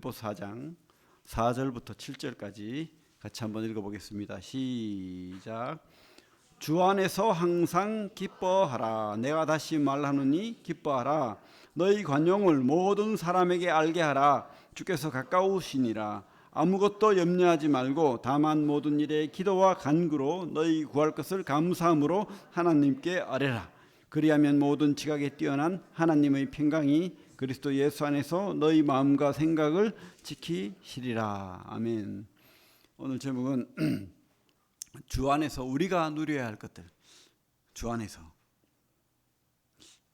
빌립보서 4장 4절부터 7절까지 같이 한번 읽어보겠습니다. 시작. 주 안에서 항상 기뻐하라. 내가 다시 말하노니 기뻐하라. 너희 관용을 모든 사람에게 알게 하라. 주께서 가까우시니라. 아무것도 염려하지 말고 다만 모든 일에 기도와 간구로 너희 구할 것을 감사함으로 하나님께 아뢰라. 그리하면 모든 지각에 뛰어난 하나님의 평강이 그리스도 예수 안에서 너희 마음과 생각을 지키시리라. 아멘. 오늘 제목은 주 안에서 우리가 누려야 할 것들. 주 안에서.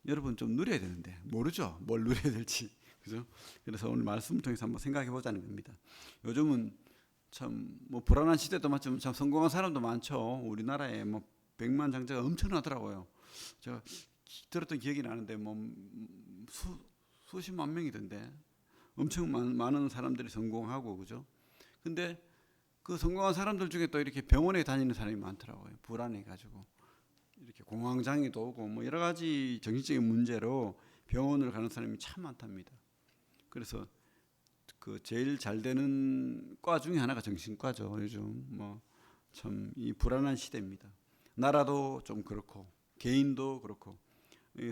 여러분 좀 누려야 되는데 모르죠? 뭘 누려야 될지. 그죠? 그래서 오늘 말씀을 통해서 한번 생각해 보자는 겁니다. 요즘은 참 뭐 불안한 시대도 많지만 참 성공한 사람도 많죠. 우리나라에 뭐 백만장자가 엄청나더라고요. 제가 들었던 기억이 나는데 뭐 수십만 명이던데 엄청 많은 사람들이 성공하고 그죠? 근데 그 성공한 사람들 중에 또 이렇게 병원에 다니는 사람이 많더라고요. 불안해 가지고 이렇게 공황장애도 오고 뭐 여러 가지 정신적인 문제로 병원을 가는 사람이 참 많답니다. 그래서 그 제일 잘 되는 과 중에 하나가 정신과죠. 요즘 뭐 참 이 불안한 시대입니다. 나라도 좀 그렇고 개인도 그렇고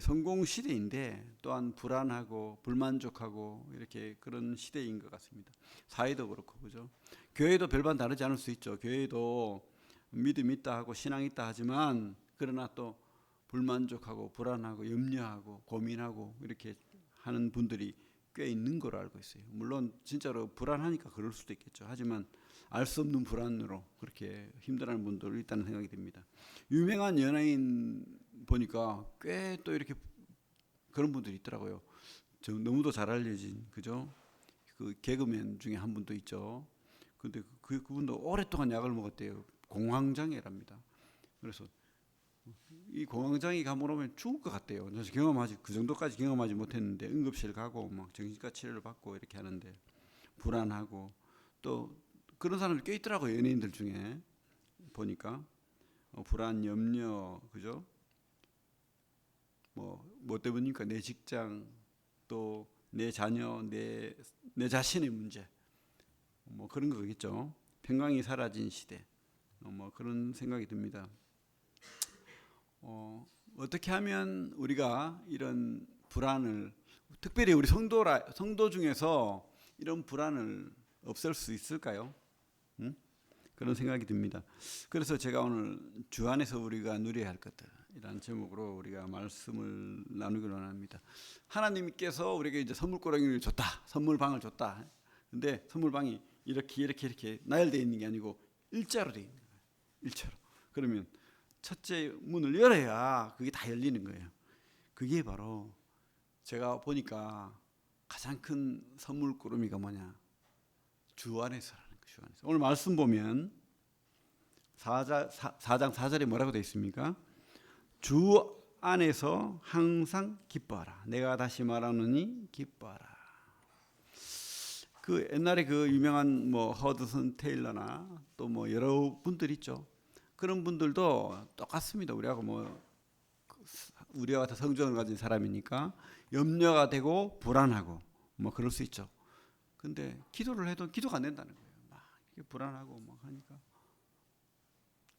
성공 시대인데 또한 불안하고 불만족하고 이렇게 그런 시대인 것 같습니다. 사회도 그렇고 그죠? 교회도 별반 다르지 않을 수 있죠. 교회도 믿음 있다 하고 신앙 있다 하지만 그러나 또 불만족하고 불안하고 염려하고 고민하고 이렇게 하는 분들이 꽤 있는 걸로 알고 있어요. 물론 진짜로 불안하니까 그럴 수도 있겠죠. 하지만 알 수 없는 불안으로 그렇게 힘들어하는 분들 있다는 생각이 듭니다. 유명한 연예인 보니까 꽤 또 이렇게 그런 분들이 있더라고요. 너무도 잘 알려진 그죠? 그 개그맨 중에 한 분도 있죠. 근데 그분도 오랫동안 약을 먹었대요. 공황장애랍니다. 그래서 이 공황장애 감염오면 죽을 것 같대요. 그래서 그 정도까지 경험하지 못했는데 응급실 가고 막 정신과 치료를 받고 이렇게 하는데 불안하고 또 그런 사람들 꽤 있더라고요. 연예인들 중에 보니까 불안, 염려, 그죠? 뭐 때문입니까? 내 직장, 또 내 자녀, 내 자신의 문제, 뭐 그런 거겠죠. 평강이 사라진 시대, 뭐 그런 생각이 듭니다. 어떻게 하면 우리가 이런 불안을, 특별히 우리 성도 중에서 이런 불안을 없앨 수 있을까요? 그런 생각이 듭니다. 그래서 제가 오늘 주 안에서 우리가 누려야 할 것들이라는 제목으로 우리가 말씀을 나누기로 합니다. 하나님께서 우리에게 이제 선물꾸러기를 줬다, 선물방을 줬다. 근데 선물방이 이렇게 나열되어 있는 게 아니고 일자로 되어 있는 거예요. 일자로. 그러면 첫째 문을 열어야 그게 다 열리는 거예요. 그게 바로 제가 보니까 가장 큰 선물꾸러미가 뭐냐? 주 안에서라는 거예요. 주 안에서. 오늘 말씀 보면 4장 4절에 뭐라고 되어 있습니까? 주 안에서 항상 기뻐하라. 내가 다시 말하노니 기뻐하라. 그 옛날에 그 유명한 뭐 허드슨 테일러나 또 뭐 여러 분들 있죠. 그런 분들도 똑같습니다. 우리와 같은 성정을 가진 사람이니까 염려가 되고 불안하고 뭐 그럴 수 있죠. 근데 기도를 해도 기도가 안 된다는 거예요. 막 이렇게 불안하고 막 하니까.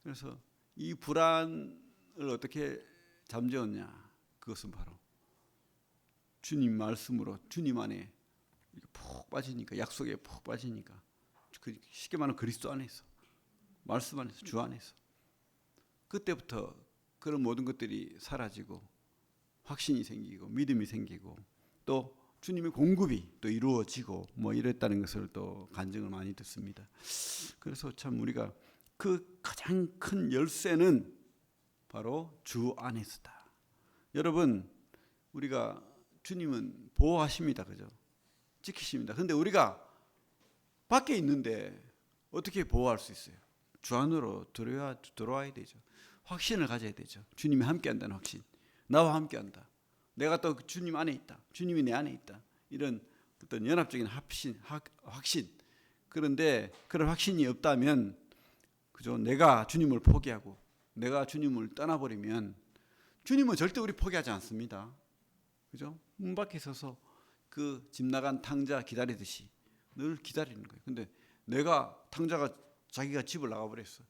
그래서 이 불안을 어떻게 잠재웠냐? 그것은 바로 주님 말씀으로 주님 안에 푹 빠지니까, 약속에 푹 빠지니까, 쉽게 말하면 그리스도 안에서, 말씀 안에서, 주 안에서. 그때부터 그런 모든 것들이 사라지고 확신이 생기고 믿음이 생기고 또 주님의 공급이 또 이루어지고 뭐 이랬다는 것을 또 간증을 많이 듣습니다. 그래서 참 우리가 그 가장 큰 열쇠는 바로 주 안에서다. 여러분, 우리가 주님은 보호하십니다. 그죠? 지키십니다. 근데 우리가 밖에 있는데 어떻게 보호할 수 있어요? 주 안으로 들어와야 되죠. 확신을 가져야 되죠. 주님이 함께 한다는 확신. 나와 함께 한다. 내가 또 주님 안에 있다. 주님이 내 안에 있다. 이런 어떤 연합적인 확신. 그런데 그런 확신이 없다면 그죠? 내가 주님을 포기하고 내가 주님을 떠나버리면 주님은 절대 우리 포기하지 않습니다. 그죠? 문 밖에 서서 그 집 나간 탕자 기다리듯이 늘 기다리는 거예요. 근데 내가 탕자가 자기가 집을 나가버렸어.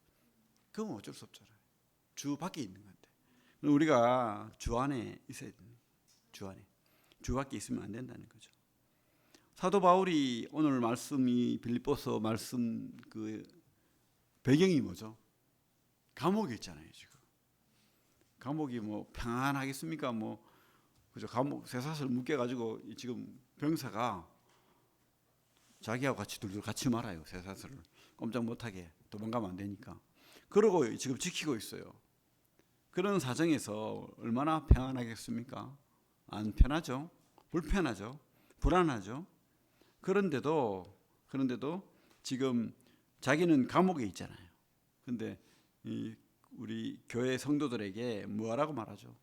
그건 어쩔 수 없잖아요. 주 밖에 있는 건데. 우리가 주 안에 있어야 됩니다. 주 안에. 주 밖에 있으면 안 된다는 거죠. 사도 바울이 오늘 말씀이 빌립보서 말씀 그 배경이 뭐죠? 감옥에 있잖아요, 지금. 감옥이 뭐 평안하겠습니까? 뭐 그죠? 감옥 쇠사슬 묶여 가지고 지금 병사가 자기하고 같이 둘둘 같이 말아요. 쇠사슬을 꼼짝 못하게 도망가면 안 되니까. 그러고 지금 지키고 있어요. 그런 사정에서 얼마나 평안하겠습니까? 안 편하죠. 불편하죠. 불안하죠. 그런데도 지금 자기는 감옥에 있잖아요. 근데 우리 교회 성도들에게 뭐라고 말하죠?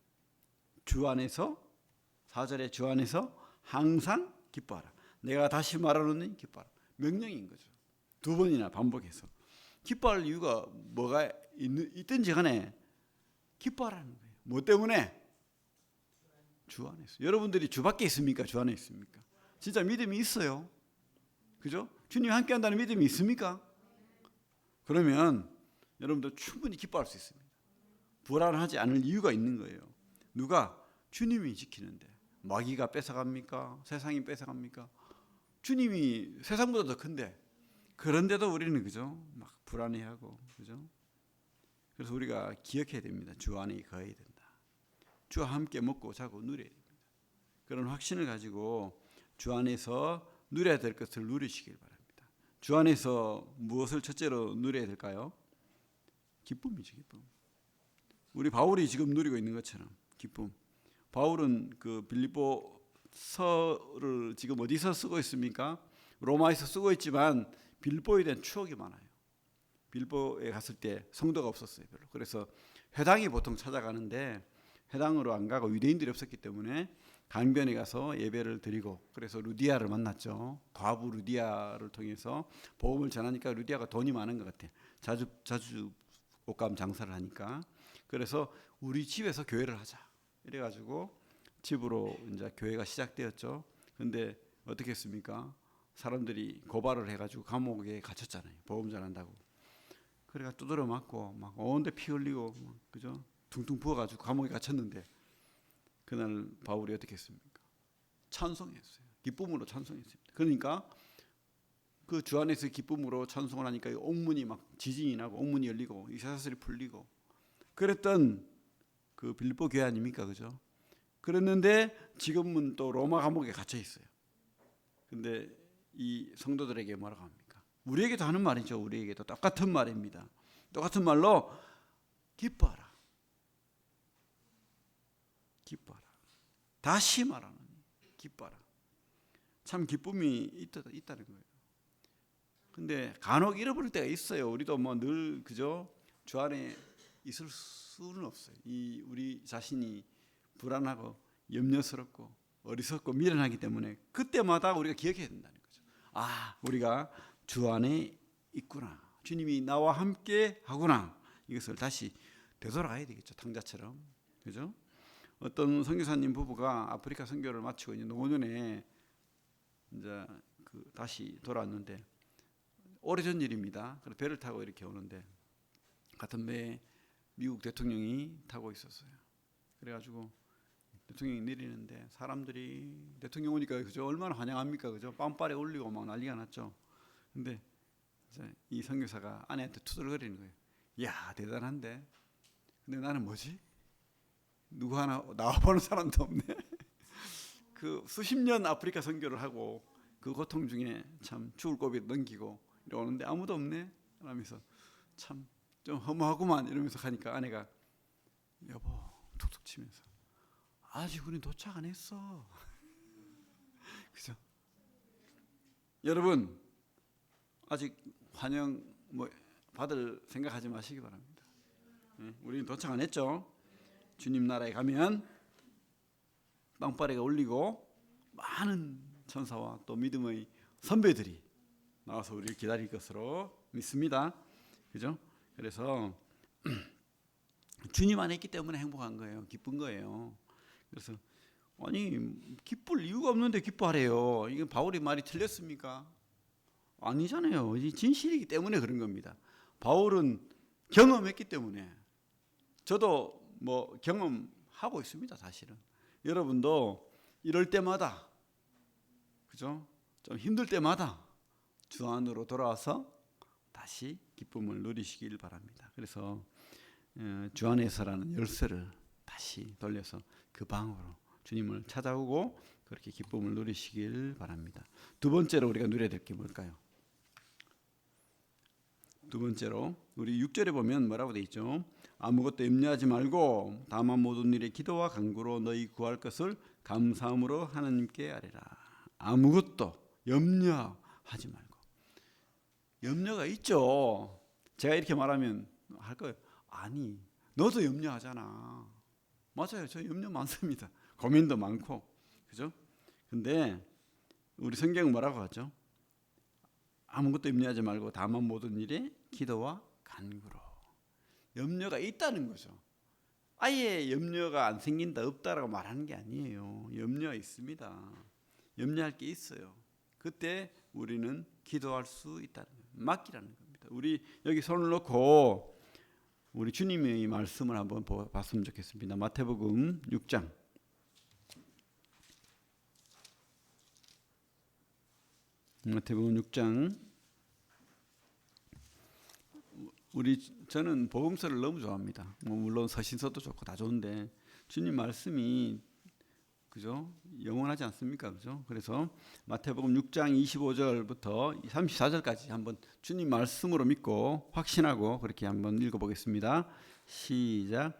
주 안에서 4절에 주 안에서 항상 기뻐하라. 내가 다시 말하노니 기뻐하라. 명령인 거죠. 두 번이나 반복해서. 기뻐할 이유가 뭐가 있든지 간에 기뻐하라는 거예요. 뭐 때문에? 주 안에서. 여러분들이 주 밖에 있습니까? 주 안에 있습니까? 진짜 믿음이 있어요. 그죠? 주님 함께 한다는 믿음이 있습니까? 그러면 여러분들 충분히 기뻐할 수 있습니다. 불안하지 않을 이유가 있는 거예요. 누가? 주님이 지키는데. 마귀가 뺏어갑니까? 세상이 뺏어갑니까? 주님이 세상보다 더 큰데. 그런데도 우리는 그죠? 막 불안해하고 그죠? 그래서 우리가 기억해야 됩니다. 주 안에 거해야 된다. 주와 함께 먹고 자고 누려야 됩니다. 그런 확신을 가지고 주 안에서 누려야 될 것을 누리시길 바랍니다. 주 안에서 무엇을 첫째로 누려야 될까요? 기쁨이죠, 기쁨. 우리 바울이 지금 누리고 있는 것처럼 기쁨. 바울은 그 빌립보서를 지금 어디서 쓰고 있습니까? 로마에서 쓰고 있지만 빌립보에 대한 추억이 많아요. 빌립보에 갔을 때 성도가 없었어요, 별로. 그래서 회당이 보통 찾아가는데 회당으로 안 가고 유대인들이 없었기 때문에 강변에 가서 예배를 드리고, 그래서 루디아를 만났죠. 과부 루디아를 통해서 복음을 전하니까 루디아가 돈이 많은 것 같아. 자주 옷감 장사를 하니까. 그래서 우리 집에서 교회를 하자. 이래가지고 집으로 이제 교회가 시작되었죠. 근데 어떻게 했습니까? 사람들이 고발을 해가지고 감옥에 갇혔잖아요. 복음 전한다고. 그래가 두드려 맞고 막 온데 피 흘리고 막, 그죠? 퉁퉁 부어가지고 감옥에 갇혔는데 그날 바울이 어떻게 했습니까? 찬송했어요. 기쁨으로 찬송했습니다. 그러니까 그 주 안에서 기쁨으로 찬송을 하니까 옥문이 막 지진이 나고 옥문이 열리고 이 쇠사슬이 풀리고 그랬던 그 빌립보 교회 아닙니까, 그죠? 그랬는데 지금은 또 로마 감옥에 갇혀 있어요. 근데 이 성도들에게 뭐라고 합니까? 우리에게도 하는 말이죠. 우리에게도 똑같은 말입니다. 똑같은 말로 기뻐하라. 기뻐하라. 다시 말하는 기뻐하라. 참 기쁨이 있다는 거예요. 근데 간혹 잃어버릴 때가 있어요. 우리도 뭐 늘 그죠? 주 안에 있을 수는 없어요. 이 우리 자신이 불안하고 염려스럽고 어리석고 미련하기 때문에 그때마다 우리가 기억해야 된다는 거죠. 아, 우리가 주 안에 있구나. 주님이 나와 함께 하구나. 이것을 다시 되돌아가야 되겠죠. 탕자처럼. 그죠? 어떤 선교사님 부부가 아프리카 선교를 마치고 이제 노년에 이제 다시 돌아왔는데 오래전 일입니다. 그래서 배를 타고 이렇게 오는데 같은 배에 미국 대통령이 타고 있었어요. 그래가지고 대통령이 내리는데 사람들이 대통령 오니까 그죠? 얼마나 환영합니까, 그죠? 빵빠레 올리고 막 난리가 났죠. 근데 이제 이 선교사가 아내한테 투덜거리는 거예요. 이야, 대단한데. 근데 나는 뭐지? 누구 하나 나와보는 사람도 없네. 그 수십 년 아프리카 선교를 하고 그 고통 중에 참 죽을 고비 넘기고 이러는데 아무도 없네. 하면서 참 좀 허무하구만 이러면서 가니까 아내가 여보 툭툭 치면서 아직 우린 도착 안 했어. 그죠? 여러분 아직 환영 뭐 받을 생각하지 마시기 바랍니다. 우리는 도착 안 했죠. 주님 나라에 가면 빵빠레가 울리고 많은 천사와 또 믿음의 선배들이 나와서 우리를 기다릴 것으로 믿습니다. 그죠? 그래서 주님 안에 있기 때문에 행복한 거예요. 기쁜 거예요. 그래서 아니 기쁠 이유가 없는데 기뻐하래요. 이건 바울의 말이 틀렸습니까? 아니잖아요. 이 진실이기 때문에 그런 겁니다. 바울은 경험했기 때문에, 저도 뭐 경험하고 있습니다. 사실은 여러분도 이럴 때마다, 그죠? 좀 힘들 때마다 주 안으로 돌아와서 다시 기쁨을 누리시길 바랍니다. 그래서 주 안에서라는 열쇠를 다시 돌려서 그 방으로 주님을 찾아오고 그렇게 기쁨을 누리시길 바랍니다. 두 번째로 우리가 누려야 될 게 뭘까요? 두 번째로 우리 6절에 보면 뭐라고 돼 있죠? 아무것도 염려하지 말고 다만 모든 일에 기도와 간구로 너희 구할 것을 감사함으로 하나님께 아뢰라. 아무것도 염려하지 말고. 염려가 있죠. 제가 이렇게 말하면 할 거예요. 아니, 너도 염려하잖아. 맞아요. 저 염려 많습니다. 고민도 많고, 그죠? 근데 우리 성경은 뭐라고 하죠? 아무것도 염려하지 말고 다만 모든 일에 기도와 간구로. 염려가 있다는 거죠. 아예 염려가 안 생긴다, 없다라고 말하는 게 아니에요. 염려가 있습니다. 염려할 게 있어요. 그때 우리는 기도할 수 있다는 거예요. 맡기라는 겁니다. 우리 여기 손을 놓고 우리 주님의 말씀을 한번 봤으면 좋겠습니다. 마태복음 6장. 마태복음 6장. 저는 복음서를 너무 좋아합니다. 물론 서신서도 좋고 다 좋은데 주님 말씀이, 그죠? 영원하지 않습니까? 그죠? 그래서 마태복음 6장 25절부터 34절까지 한번 주님 말씀으로 믿고 확신하고 그렇게 한번 읽어보겠습니다. 시작.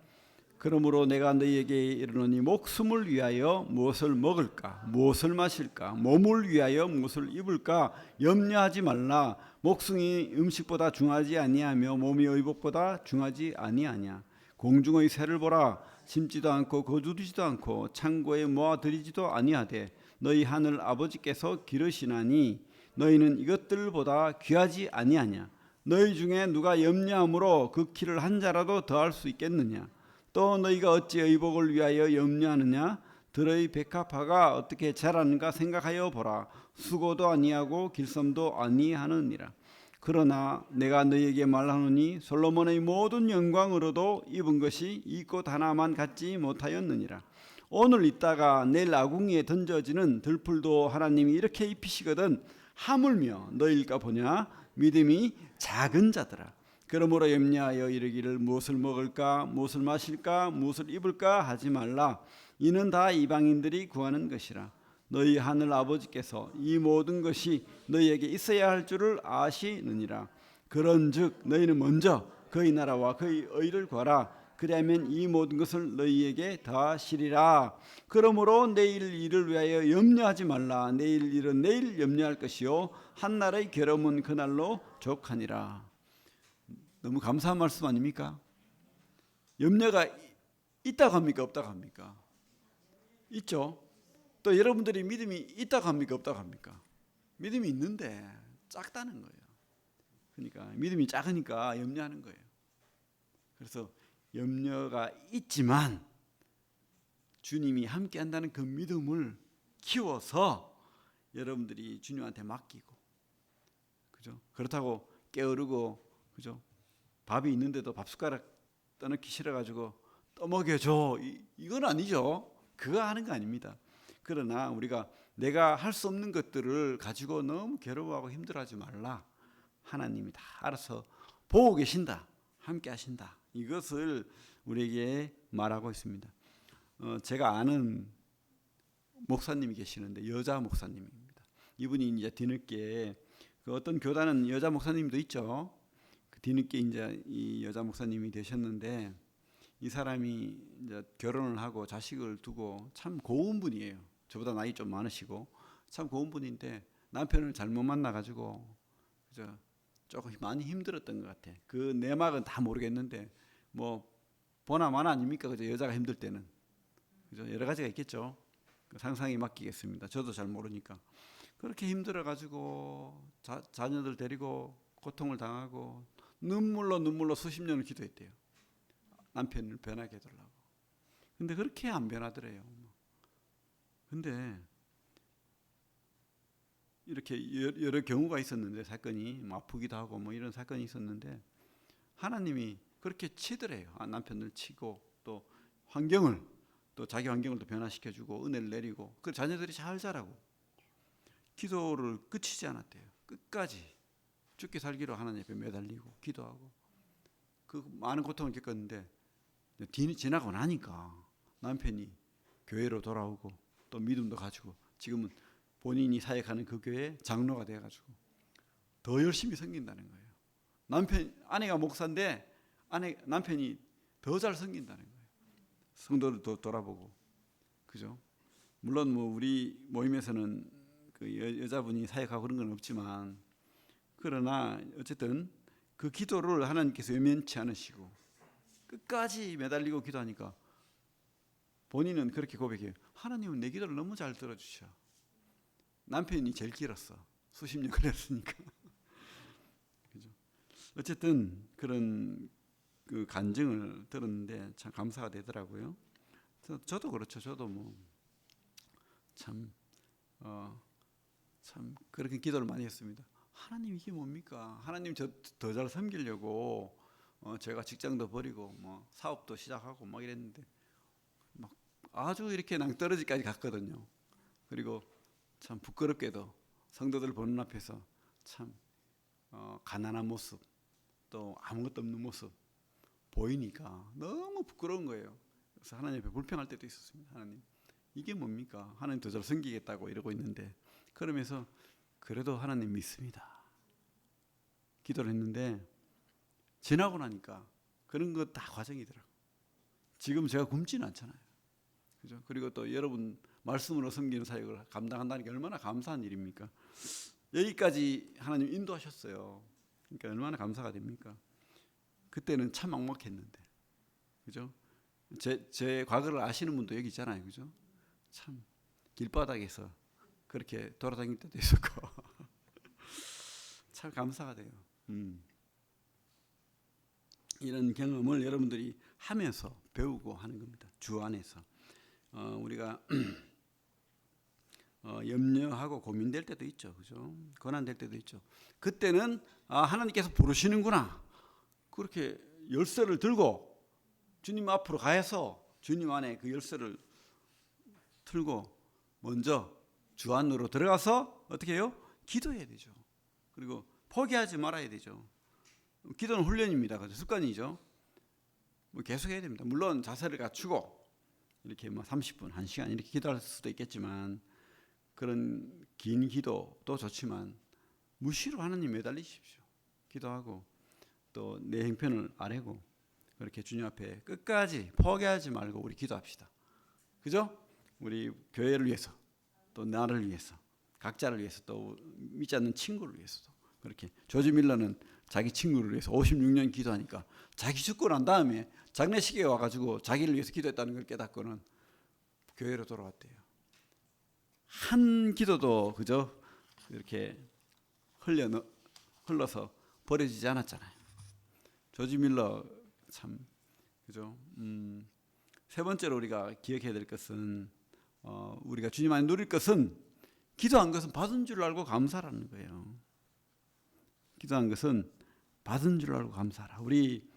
그러므로 내가 너희에게 이르노니 목숨을 위하여 무엇을 먹을까, 무엇을 마실까, 몸을 위하여 무엇을 입을까 염려하지 말라. 목숨이 음식보다 중하지 아니하며 몸이 의복보다 중하지 아니하냐. 공중의 새를 보라. 심지도 않고 거두지도 않고 창고에 모아들이지도 아니하되 너희 하늘 아버지께서 기르시나니 너희는 이것들보다 귀하지 아니하냐. 너희 중에 누가 염려함으로 그 키를 한 자라도 더할 수 있겠느냐. 또 너희가 어찌 의복을 위하여 염려하느냐. 들의 백합화가 어떻게 자라는가 생각하여 보라. 수고도 아니하고 길섬도 아니하느니라. 그러나 내가 너희에게 말하노니 솔로몬의 모든 영광으로도 입은 것이 이 꽃 하나만 갖지 못하였느니라. 오늘 있다가 내일 아궁이에 던져지는 들풀도 하나님이 이렇게 입히시거든 하물며 너희일까 보냐. 믿음이 작은 자들아. 그러므로 염려하여 이르기를 무엇을 먹을까, 무엇을 마실까, 무엇을 입을까 하지 말라. 이는 다 이방인들이 구하는 것이라. 너희 하늘 아버지께서 이 모든 것이 너희에게 있어야 할 줄을 아시느니라. 그런즉 너희는 먼저 그의 나라와 그의 의를 구하라. 그리하면 이 모든 것을 너희에게 더하시리라. 그러므로 내일 일을 위하여 염려하지 말라. 내일 일은 내일 염려할 것이요 한날의 괴로움은 그날로 족하니라. 너무 감사한 말씀 아닙니까? 염려가 있다고 합니까? 없다고 합니까? 있죠. 또 여러분들이 믿음이 있다고 합니까? 없다고 합니까? 믿음이 있는데 작다는 거예요. 그러니까 믿음이 작으니까 염려하는 거예요. 그래서 염려가 있지만 주님이 함께 한다는 그 믿음을 키워서 여러분들이 주님한테 맡기고, 그죠? 그렇다고 게으르고, 그죠? 밥이 있는데도 밥 숟가락 떠넣기 싫어가지고 떠먹여줘, 이건 아니죠. 그거 하는 거 아닙니다. 그러나 우리가 내가 할 수 없는 것들을 가지고 너무 괴로워하고 힘들어하지 말라. 하나님이 다 알아서 보고 계신다, 함께 하신다, 이것을 우리에게 말하고 있습니다. 제가 아는 목사님이 계시는데 여자 목사님입니다. 이분이 이제 뒤늦게, 그 어떤 교단은 여자 목사님도 있죠. 뒤늦게 이제 이 여자 목사님이 되셨는데, 이 사람이 이제 결혼을 하고 자식을 두고 참 고운 분이에요. 저보다 나이 좀 많으시고 참 고운 분인데 남편을 잘못 만나가지고 그죠, 조금 많이 힘들었던 것 같아. 그 내막은 다 모르겠는데 뭐 보나마나 아닙니까, 그죠? 여자가 힘들 때는, 그죠? 여러 가지가 있겠죠. 상상이 맡기겠습니다. 저도 잘 모르니까. 그렇게 힘들어가지고 자녀들 데리고 고통을 당하고 눈물로 수십 년을 기도했대요. 남편을 변하게 해달라고. 근데 그렇게 안 변하더래요. 근데 이렇게 여러 경우가 있었는데 사건이 뭐 아프기도 하고 뭐 이런 사건이 있었는데 하나님이 그렇게 치더래요. 남편을 치고 또 환경을 또 자기 환경을 또 변화시켜주고 은혜를 내리고 그 자녀들이 잘 자라고 기도를 끝이지 않았대요. 끝까지 죽게 살기로 하나님 앞에 매달리고 기도하고 그 많은 고통을 겪었는데 지나고 나니까 남편이 교회로 돌아오고 또 믿음도 가지고 지금은 본인이 사역하는 그 교회 장로가 돼가지고 더 열심히 섬긴다는 거예요. 아내가 목사인데 남편이 더 잘 섬긴다는 거예요. 성도들도 돌아보고, 그죠? 물론 뭐 우리 모임에서는 그 여자분이 사역하고 그런 건 없지만, 그러나 어쨌든 그 기도를 하나님께서 외면치 않으시고 끝까지 매달리고 기도하니까 본인은 그렇게 고백해요. 하나님은 내 기도를 너무 잘 들어주셔. 남편이 제일 길었어. 수십 년 걸렸으니까. 그죠? 어쨌든 그런 그 간증을 들었는데 참 감사가 되더라고요. 저도 그렇죠. 저도 뭐 참 그렇게 기도를 많이 했습니다. 하나님 이게 뭡니까? 하나님 저 더 잘 섬기려고 제가 직장도 버리고 뭐 사업도 시작하고 막 이랬는데 막 아주 이렇게 낭떠러지까지 갔거든요. 그리고 참 부끄럽게도 성도들 보는 앞에서 참 가난한 모습 또 아무것도 없는 모습 보이니까 너무 부끄러운 거예요. 그래서 하나님 앞에 불평할 때도 있었습니다. 하나님 이게 뭡니까? 하나님 더 잘 섬기겠다고 이러고 있는데 그러면서 그래도 하나님 믿습니다. 기도를 했는데 지나고 나니까 그런 거 다 과정이더라고요. 지금 제가 굶지는 않잖아요. 그죠? 그리고 또 여러분 말씀으로 섬기는 사역을 감당한다는 게 얼마나 감사한 일입니까? 여기까지 하나님 인도하셨어요. 그러니까 얼마나 감사가 됩니까? 그때는 참 막막했는데, 그죠? 제 과거를 아시는 분도 여기 있잖아요, 그죠? 참 길바닥에서 그렇게 돌아다닐 때도 있었고 참 감사가 돼요. 이런 경험을 여러분들이 하면서 배우고 하는 겁니다. 주 안에서 우리가 염려하고 고민될 때도 있죠, 그죠? 고난될 때도 있죠. 그때는 하나님께서 부르시는구나. 그렇게 열쇠를 들고 주님 앞으로 가서 주님 안에 그 열쇠를 틀고 먼저 주 안으로 들어가서 어떻게 해요? 기도해야 되죠. 그리고 포기하지 말아야 되죠. 기도는 훈련입니다. 그죠? 습관이죠. 뭐 계속 해야 됩니다. 물론 자세를 갖추고 이렇게 뭐 30분, 1시간 이렇게 기도할 수도 있겠지만 그런 긴 기도도 좋지만 무시로 하나님 매달리십시오. 기도하고 또 내 형편을 아뢰고 그렇게 주님 앞에 끝까지 포기하지 말고 우리 기도합시다. 그죠? 우리 교회를 위해서 또 나를 위해서 각자를 위해서 또 믿지 않는 친구를 위해서도 그렇게 조지 밀러는 자기 친구를 위해서 56년 기도하니까 자기 죽고 난 다음에 장례식에 와가지고 자기를 위해서 기도했다는 걸 깨닫고는 교회로 돌아왔대요. 한 기도도 그저 이렇게 흘러서 버려지지 않았잖아요. 조지 밀러 참 그죠? 세 번째로 우리가 기억해야 될 것은 우리가 주님 안에 누릴 것은 기도한 것은 받은 줄 알고 감사라는 거예요. 기도한 것은 받은 줄 알고 감사하라. 우리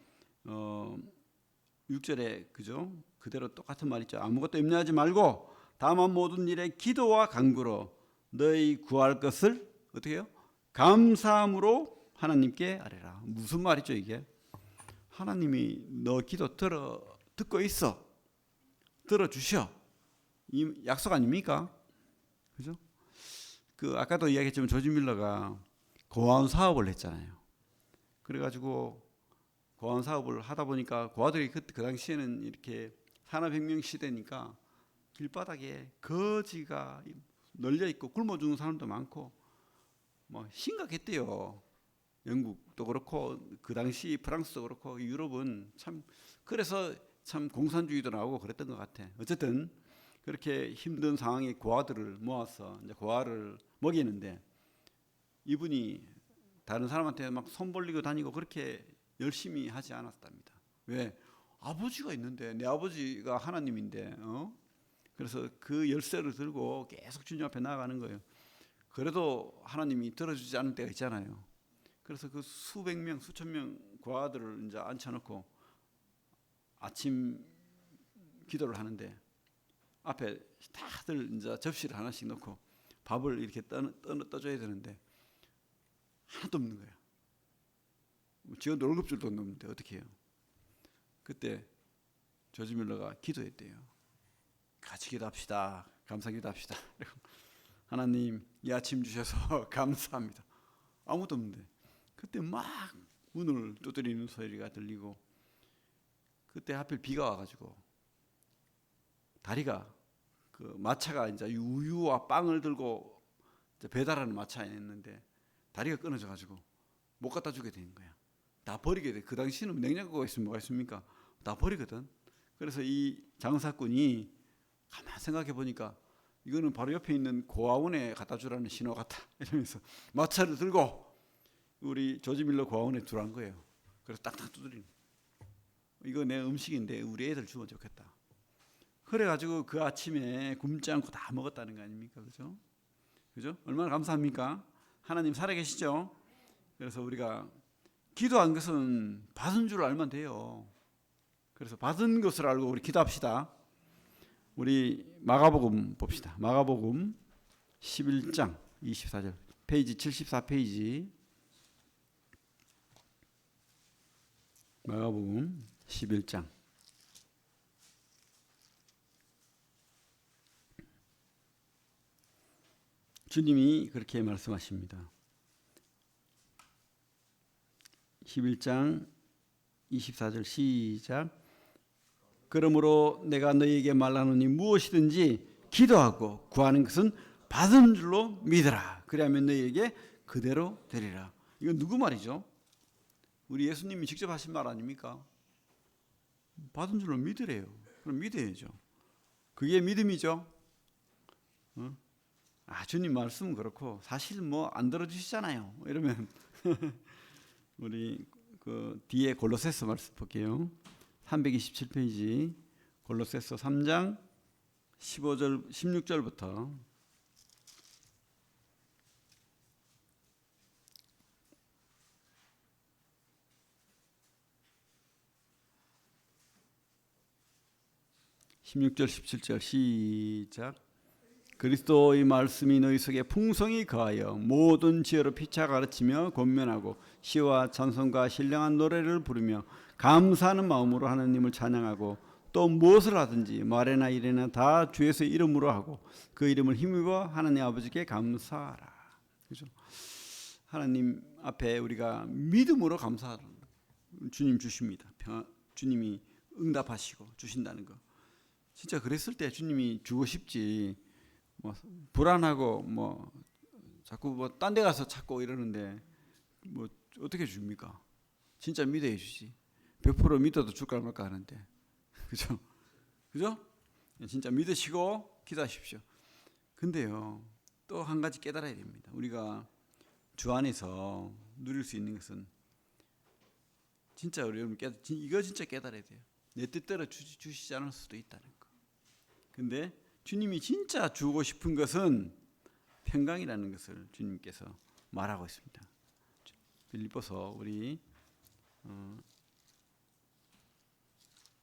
6절에 그죠? 그대로 똑같은 말 있죠. 아무것도 염려하지 말고 다만 모든 일에 기도와 간구로 너희 구할 것을 어떻게 해요? 감사함으로 하나님께 아뢰라. 무슨 말이죠 이게? 하나님이 너 기도 듣고 있어. 들어주셔. 이 약속 아닙니까? 그죠? 그 아까도 이야기했지만 조지 밀러가 고아원 사업을 했잖아요. 그래가지고 고아원 사업을 하다 보니까 고아들이 그 당시에는 이렇게 산업혁명 시대니까 길바닥에 거지가 널려 있고 굶어 죽는 사람도 많고 뭐 심각했대요. 영국도 그렇고 그 당시 프랑스도 그렇고 유럽은 참 그래서 참 공산주의도 나오고 그랬던 것 같아. 어쨌든 그렇게 힘든 상황에 고아들을 모아서 이제 고아를 먹이는데 이분이 다른 사람한테 막 손 벌리고 다니고 그렇게 열심히 하지 않았답니다. 왜? 아버지가 있는데 내 아버지가 하나님인데 그래서 그 열쇠를 들고 계속 주님 앞에 나아가는 거예요. 그래도 하나님이 들어주지 않을 때가 있잖아요. 그래서 그 수백 명, 수천 명 과들을 이제 앉혀놓고 아침 기도를 하는데 앞에 다들 이제 접시를 하나씩 놓고 밥을 이렇게 떠줘야 되는데 하나도 없는 거야. 직원 월급줄도 없는데 어떻게 해요? 그때 조지 밀러가 기도했대요. 같이 기도합시다. 감사 기도합시다. 하나님 이 아침 주셔서 감사합니다. 아무도 없는데 그때 막 문을 두드리는 소리가 들리고 그때 하필 비가 와가지고 다리가 그 마차가 이제 우유와 빵을 들고 이제 배달하는 마차였는데 다리가 끊어져가지고 못 갖다 주게 되는 거야. 다 버리게 돼. 그 당시는 냉장고가 있으면 뭐가 있습니까? 다 버리거든. 그래서 이 장사꾼이 가만 생각해 보니까 이거는 바로 옆에 있는 고아원에 갖다 주라는 신호 같다 이러면서 마차를 들고 우리 조지 밀러 고아원에 들어간 거예요. 그래서 딱딱 두드리는. 이거 내 음식인데 우리 애들 주면 좋겠다. 그래가지고 그 아침에 굶지 않고 다 먹었다는 거 아닙니까? 그죠? 그죠? 얼마나 감사합니까? 하나님 살아계시죠? 그래서 우리가 기도한 것은 받은 줄 알면 돼요. 그래서 받은 것을 알고 우리 기도합시다. 우리 마가복음 봅시다. 마가복음 11장 24절 페이지 74페이지 마가복음 11장 주님이 그렇게 말씀하십니다. 11장 24절 시작. 그러므로 내가 너희에게 말하노니 무엇이든지 기도하고 구하는 것은 받은 줄로 믿으라. 그리하면 너희에게 그대로 되리라. 이건 누구 말이죠? 우리 예수님이 직접 하신 말 아닙니까? 받은 줄로 믿으래요. 그럼 믿어야죠. 그게 믿음이죠. 주님 말씀은 그렇고 사실 뭐 안 들어주시잖아요. 이러면 우리 그 뒤에 골로새서 말씀 볼게요. 327페이지 골로새서 3장 15절 16절부터 (16절) (17절) 시작. 그리스도의 말씀이 너희 속에 풍성히 거하여 모든 지혜로 피차 가르치며 권면하고 시와 찬송과 신령한 노래를 부르며 감사하는 마음으로 하나님을 찬양하고 또 무엇을 하든지 말이나 일이나 다 주에서 이름으로 하고 그 이름을 힘입어 하나님 아버지께 감사하라. 그죠? 하나님 앞에 우리가 믿음으로 감사하라. 주님 주십니다. 주님이 응답하시고 주신다는 거. 진짜 그랬을 때 주님이 주고 싶지. 뭐 불안하고 뭐 자꾸 뭐 딴 데 가서 찾고 이러는데 뭐 어떻게 줍니까? 진짜 믿어야 주지. 100% 믿어도 줄까 말까 하는데. 그죠? 그죠? 진짜 믿으시고 기도하십시오. 근데요. 또 한 가지 깨달아야 됩니다. 우리가 주 안에서 누릴 수 있는 것은 진짜 우리 여러분 이거 진짜 깨달아야 돼요. 내 뜻대로 주시지 않을 수도 있다는 거. 근데 주님이 진짜 주고 싶은 것은 평강이라는 것을 주님께서 말하고 있습니다. 빌립보서 우리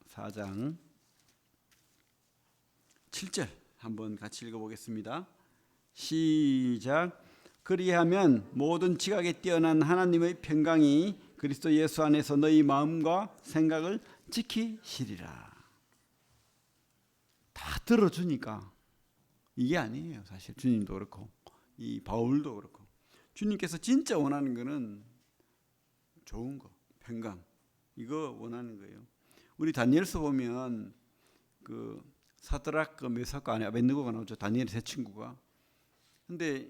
4장 7절 한번 같이 읽어보겠습니다. 시작. 그리하면 모든 지각에 뛰어난 하나님의 평강이 그리스도 예수 안에서 너희 마음과 생각을 지키시리라. 다 들어주니까 이게 아니에요. 사실 주님도 그렇고 이 바울도 그렇고 주님께서 진짜 원하는 거는 좋은 거, 평강 이거 원하는 거예요. 우리 다니엘서 보면 그 사드락, 그 메삭과 아벤느고가 나오죠. 다니엘의 세 친구가. 근데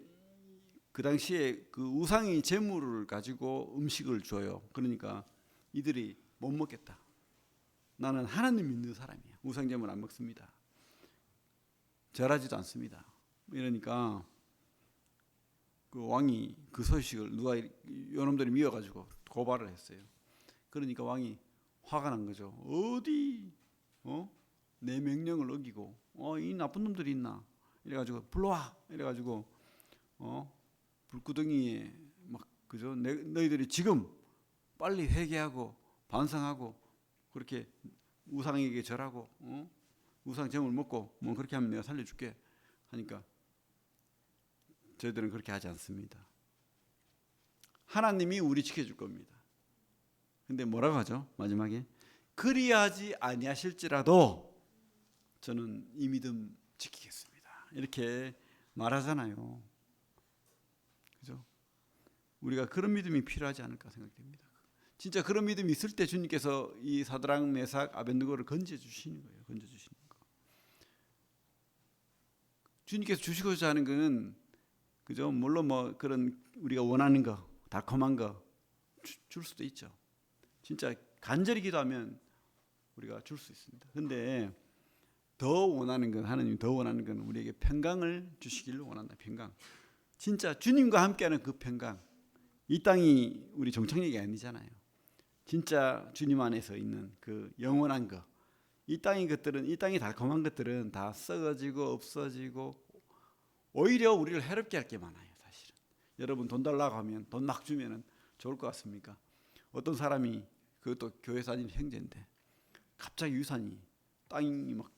그 당시에 그 우상이 재물을 가지고 음식을 줘요. 그러니까 이들이 못 먹겠다. 나는 하나님 믿는 사람이야. 우상 재물 안 먹습니다. 절하지도 않습니다. 이러니까 그 왕이 그 소식을 누가 요놈들이 미워가지고 고발을 했어요. 그러니까 왕이 화가 난 거죠. 어디 내 명령을 어기고 이 나쁜 놈들이 있나? 이래가지고 불러와. 이래가지고 불구덩이에 막 그죠? 너희들이 지금 빨리 회개하고 반성하고 그렇게 우상에게 절하고 우상 제물 먹고 뭐 그렇게 하면 내가 살려줄게 하니까 저희들은 그렇게 하지 않습니다. 하나님이 우리 지켜줄 겁니다. 근데 뭐라고 하죠? 마지막에 그리하지 아니하실지라도 저는 이 믿음 지키겠습니다. 이렇게 말하잖아요. 그죠? 우리가 그런 믿음이 필요하지 않을까 생각됩니다. 진짜 그런 믿음이 있을 때 주님께서 이 사드락 메삭 아벳느고를 건져 주시는 거예요. 건져 주시는 거. 주님께서 주시고자 하는 거는 그죠? 물론 뭐 그런 우리가 원하는 거, 달콤한 거 줄 수도 있죠. 진짜 간절히 기도하면 우리가 줄 수 있습니다. 근데 더 원하는 건 하나님이 더 원하는 건 우리에게 평강을 주시기를 원한다. 평강. 진짜 주님과 함께하는 그 평강. 이 땅이 우리 정착력이 아니잖아요. 진짜 주님 안에서 있는 그 영원한 것. 이 땅의 것들은 이 땅이 달콤한 것들은 다 썩어지고 없어지고 오히려 우리를 해롭게 할 게 많아요. 사실은. 여러분 돈 달라고 하면 돈 막 주면은 좋을 것 같습니까? 어떤 사람이 그것도 교회 다니는 형제인데 갑자기 유산이 땅이 막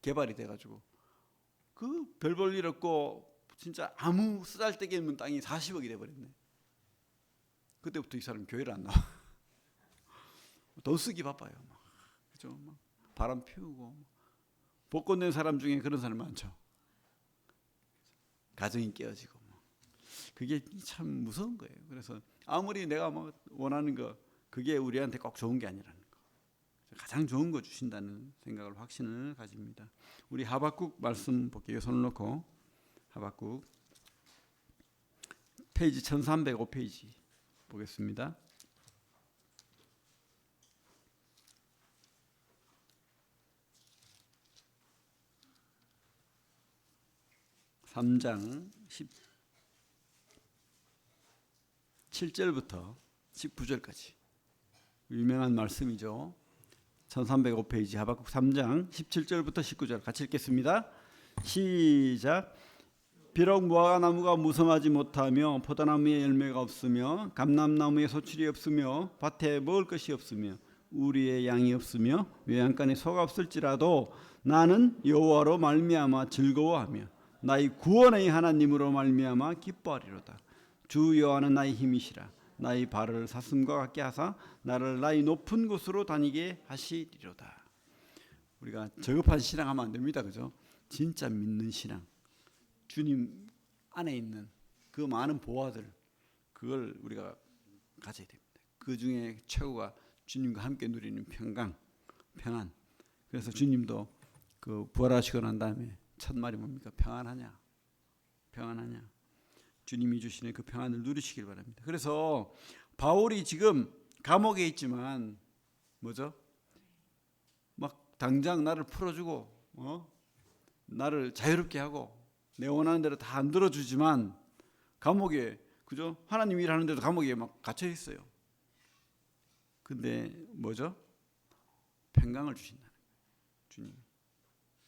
개발이 돼가지고 그 별 볼 일 없고 진짜 아무 쓰잘데기 없는 땅이 40억이 돼버렸네. 그때부터 이 사람 교회를 안 나와. 돈 쓰기 바빠요. 막. 그죠? 막 바람 피우고 복권 낸 사람 중에 그런 사람 많죠. 가정이 깨어지고 그게 참 무서운 거예요. 그래서 아무리 내가 뭐 원하는 거 그게 우리한테 꼭 좋은 게 아니라는 거. 가장 좋은 거 주신다는 생각을 확신을 가집니다. 우리 하박국 말씀 볼게요. 손을 놓고 하박국 페이지 1305페이지 보겠습니다. 3장 17절부터 19절까지 유명한 말씀이죠. 1305페이지 하박국 3장 17절부터 19절 같이 읽겠습니다. 시작. 비록 무화과나무가 무성하지 못하며 포도나무에 열매가 없으며 감람나무에 소출이 없으며 밭에 먹을 것이 없으며 우리의 양이 없으며 외양간에 소가 없을지라도 나는 여호와로 말미암아 즐거워하며 나의 구원의 하나님으로 말미암아 기뻐하리로다. 주 여호와는 나의 힘이시라. 나의 발을 사슴과 같게 하사 나를 나의 높은 곳으로 다니게 하시리로다. 우리가 저급한 신앙하면 안 됩니다. 그죠? 진짜 믿는 신앙. 주님 안에 있는 그 많은 보화들 그걸 우리가 가져야 됩니다. 그 중에 최고가 주님과 함께 누리는 평강, 평안. 그래서 주님도 그 부활하시고 난 다음에 첫 말이 뭡니까? 평안하냐? 평안하냐? 주님이 주시는 그 평안을 누리시길 바랍니다. 그래서 바울이 지금 감옥에 있지만 뭐죠? 막 당장 나를 풀어주고 나를 자유롭게 하고 내 원하는 대로 다 안 들어주지만 감옥에 그죠? 하나님 일하는데도 감옥에 막 갇혀 있어요. 근데 뭐죠? 평강을 주신다는 거예요.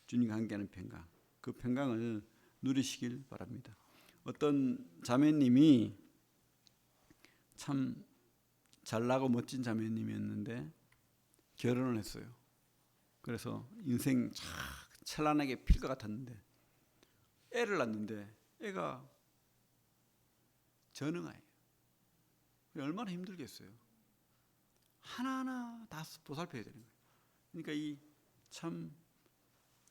주님과 함께하는 평강. 그 평강을 누리시길 바랍니다. 어떤 자매님이 참 잘나고 멋진 자매님이었는데 결혼을 했어요. 그래서 인생 참 찬란하게 필 것 같았는데 애를 낳는데 애가 전응아예요. 얼마나 힘들겠어요. 하나하나 다 보살펴야 되는 거예요. 그러니까 이 참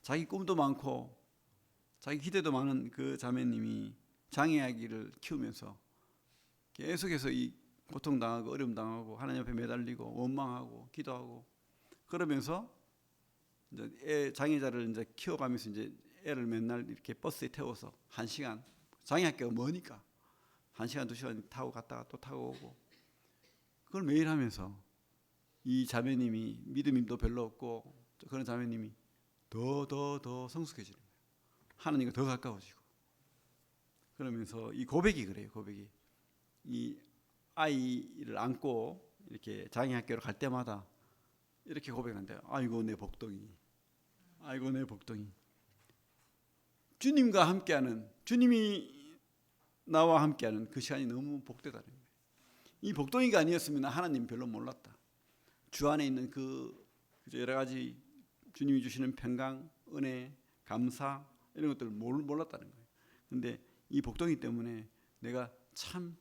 자기 꿈도 많고 자기 기대도 많은 그 자매님이 장애아기를 키우면서 계속해서 이 고통당하고 어려움 당하고 하나님 앞에 매달리고 원망하고 기도하고 그러면서 이제 장애자를 이제 키워가면서 이제 애를 맨날 이렇게 버스에 태워서 1시간 장애학교가 머니까 1시간 2시간 타고 갔다가 또 타고 오고 그걸 매일 하면서 이 자매님이 믿음도 별로 없고 그런 자매님이 더 성숙해지는 거예요. 하나님과 더 가까워지고 그러면서 이 고백이 그래요. 고백이 이 아이를 안고 이렇게 장애학교로 갈 때마다 이렇게 고백한대요. 아이고 내 복덩이, 아이고 내 복덩이. 주님과 함께하는 주님이 나와 함께하는 그 시간이 너무 복되다는 거예요. 이 복덩이가 아니었으면 하나님 별로 몰랐다. 주 안에 있는 그 여러 가지 주님이 주시는 평강, 은혜, 감사 이런 것들을 몰랐다는 거예요. 그런데 이 복덩이 때문에 내가 참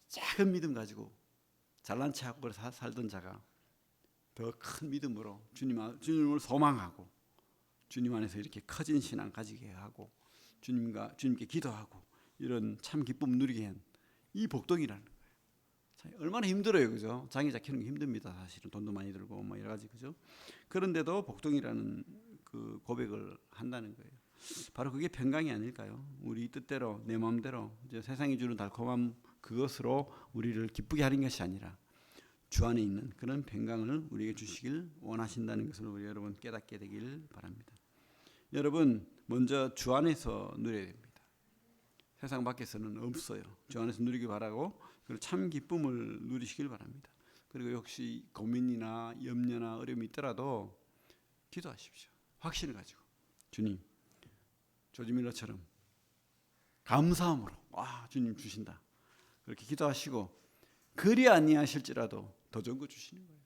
작은 믿음 가지고 잘난 체하고 살던 자가 더 큰 믿음으로 주님을 소망하고 주님 안에서 이렇게 커진 신앙 가지게 하고 주님께 기도하고 이런 참 기쁨 누리게 한 이 복덩이라는 거예요. 얼마나 힘들어요, 그죠? 장애 잡히는 게 힘듭니다. 사실은 돈도 많이 들고 뭐 여러 가지, 그죠? 그런데도 복덩이라는 그 고백을 한다는 거예요. 바로 그게 평강이 아닐까요? 우리 뜻대로 내 마음대로 이제 세상이 주는 달콤함 그것으로 우리를 기쁘게 하는 것이 아니라 주 안에 있는 그런 평강을 우리에게 주시길 원하신다는 것을 우리 여러분 깨닫게 되길 바랍니다. 여러분 먼저 주 안에서 누려야 됩니다. 세상 밖에서는 없어요. 주 안에서 누리기 바라고 그리고 참 기쁨을 누리시길 바랍니다. 그리고 역시 고민이나 염려나 어려움이 있더라도 기도하십시오. 확신을 가지고 주님 조지 밀러처럼 감사함으로 주님 주신다. 그렇게 기도하시고 그리 아니하실지라도 더 좋은 거 주시는 거예요.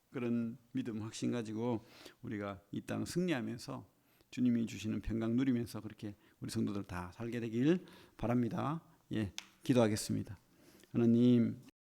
그런 믿음 확신 가지고 우리가 이 땅 승리하면서 주님이 주시는 평강 누리면서 그렇게 우리 성도들 다 살게 되길 바랍니다. 예, 기도하겠습니다. 하나님